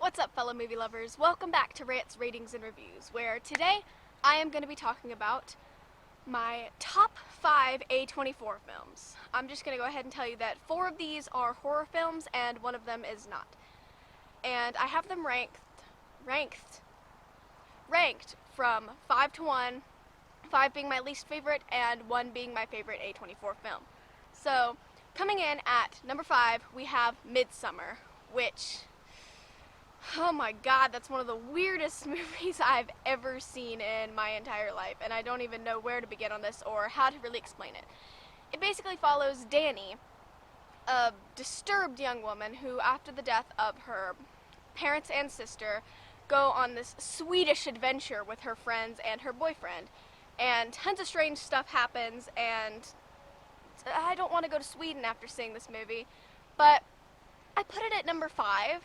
What's up, fellow movie lovers? Welcome back to Rants, Ratings, and Reviews, where today I am going to be talking about my top 5 A24 films. I'm just going to go ahead and tell you that 4 of these are horror films and 1 of them is not. And I have them ranked from 5 to 1, 5 being my least favorite and 1 being my favorite A24 film. So, coming in at number 5, we have Midsummer, which... oh my god, that's one of the weirdest movies I've ever seen in my entire life, and I don't even know where to begin on this or how to really explain it. It basically follows Danny, a disturbed young woman who, after the death of her parents and sister, go on this Swedish adventure with her friends and her boyfriend. And tons of strange stuff happens, and I don't want to go to Sweden after seeing this movie, but I put it at number 5.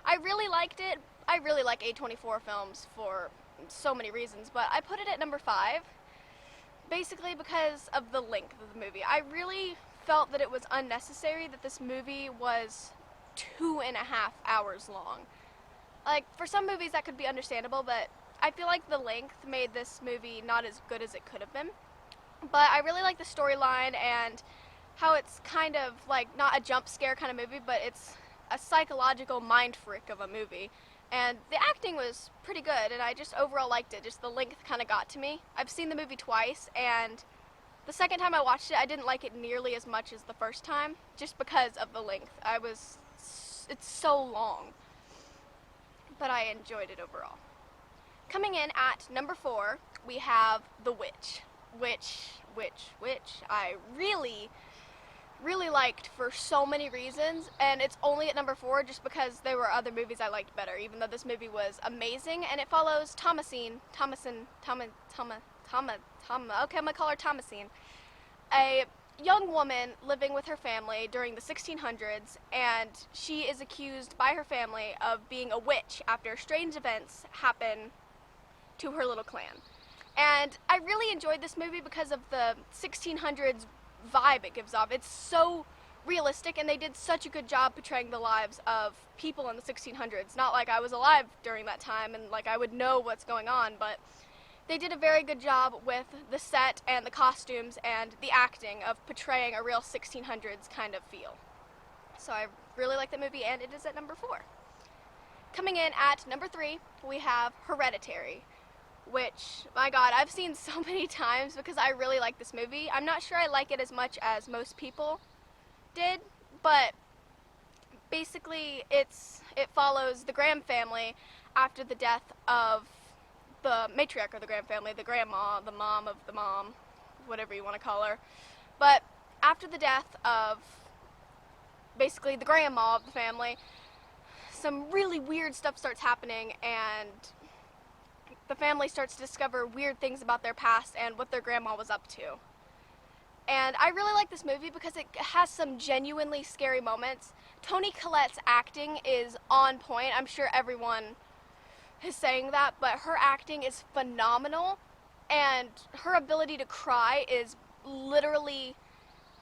I really liked it. I really like A24 films for so many reasons, but I put it at number 5 basically because of the length of the movie. I really felt that it was unnecessary that this movie was 2.5 hours long. Like, for some movies that could be understandable, but I feel like the length made this movie not as good as it could have been. But I really like the storyline and how it's kind of like not a jump scare kind of movie, but it's a psychological mind frick of a movie, and the acting was pretty good, and I just overall liked it. Just the length kind of got to me. I've seen the movie twice, and the second time I watched it, I didn't like it nearly as much as the first time, just because of the length. It's so long, but I enjoyed it overall. Coming in at number 4, we have The Witch, which I really liked for so many reasons, and it's only at number 4 just because there were other movies I liked better, even though this movie was amazing. And it follows okay, I'm gonna call her Thomasine, a young woman living with her family during the 1600s, and she is accused by her family of being a witch after strange events happen to her little clan. And I really enjoyed this movie because of the 1600s vibe it gives off. It's so realistic, and they did such a good job portraying the lives of people in the 1600s. Not like I was alive during that time and like I would know what's going on, but they did a very good job with the set and the costumes and the acting of portraying a real 1600s kind of feel. So I really like the movie, and it is at number 4. Coming in at number 3, we have Hereditary, which, my god, I've seen so many times because I really like this movie. I'm not sure I like it as much as most people did, but basically it follows the Graham family after the death of the matriarch of the Graham family, the grandma, the mom of the mom, whatever you want to call her. But after the death of basically the grandma of the family, some really weird stuff starts happening, and the family starts to discover weird things about their past and what their grandma was up to. And I really like this movie because it has some genuinely scary moments. Toni Collette's acting is on point. I'm sure everyone is saying that, but her acting is phenomenal, and her ability to cry is literally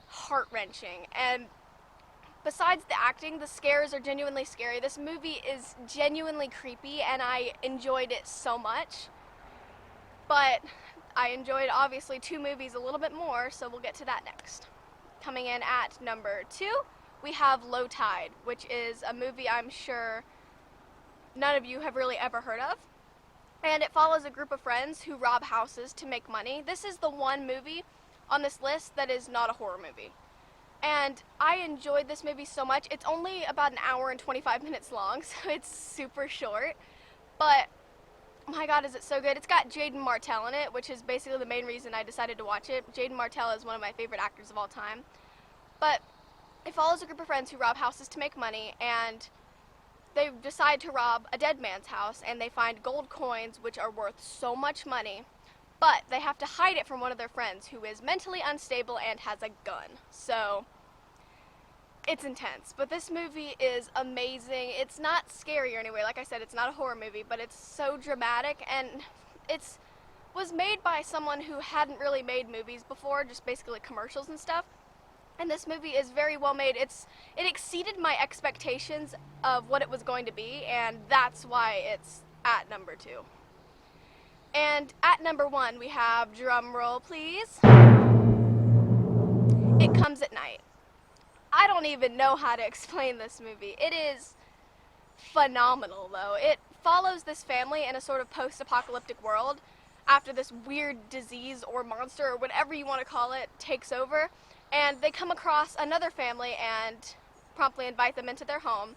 heart-wrenching. And besides the acting, the scares are genuinely scary. This movie is genuinely creepy, and I enjoyed it so much. But I enjoyed, obviously, 2 movies a little bit more, so we'll get to that next. Coming in at number 2, we have Low Tide, which is a movie I'm sure none of you have really ever heard of. And it follows a group of friends who rob houses to make money. This is the one movie on this list that is not a horror movie. And I enjoyed this movie so much. It's only about an hour and 25 minutes long, so it's super short. But, my god, is it so good. It's got Jaden Martell in it, which is basically the main reason I decided to watch it. Jaden Martell is one of my favorite actors of all time. But it follows a group of friends who rob houses to make money, and they decide to rob a dead man's house, and they find gold coins, which are worth so much money. But they have to hide it from one of their friends who is mentally unstable and has a gun. So it's intense. But this movie is amazing. It's not scary or anyway. Like I said, it's not a horror movie, but it's so dramatic, and it was made by someone who hadn't really made movies before, just basically commercials and stuff. And this movie is very well made. It exceeded my expectations of what it was going to be, and that's why it's at number 2. And at number 1 we have, drum roll please, It Comes at Night. I don't even know how to explain this movie. It is phenomenal though. It follows this family in a sort of post-apocalyptic world after this weird disease or monster or whatever you want to call it takes over, and they come across another family and promptly invite them into their home.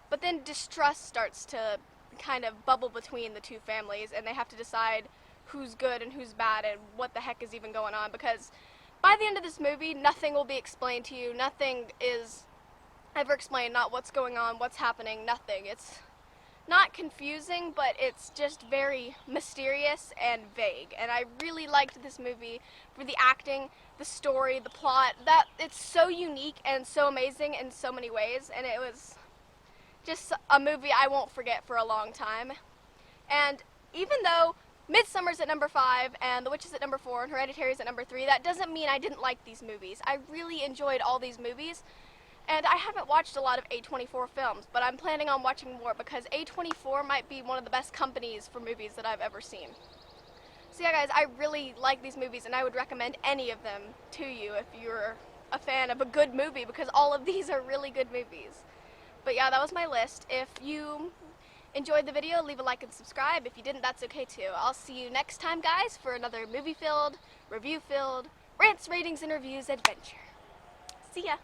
But then distrust starts to kind of bubble between the two families, and they have to decide who's good and who's bad and what the heck is even going on, because by the end of this movie nothing will be explained to you. Nothing is ever explained, not what's going on, what's happening, nothing. It's not confusing, but it's just very mysterious and vague. And I really liked this movie for the acting, the story, the plot. That it's so unique and so amazing in so many ways, and it was just a movie I won't forget for a long time. And even though Midsummer's at number 5 and The Witch is at number 4 and Hereditary's at number 3, that doesn't mean I didn't like these movies. I really enjoyed all these movies. And I haven't watched a lot of A24 films, but I'm planning on watching more because A24 might be one of the best companies for movies that I've ever seen. So yeah guys, I really like these movies and I would recommend any of them to you if you're a fan of a good movie, because all of these are really good movies. But yeah, that was my list. If you enjoyed the video, leave a like and subscribe. If you didn't, that's okay too. I'll see you next time guys for another movie-filled, review-filled, rants, ratings, and reviews adventure. See ya!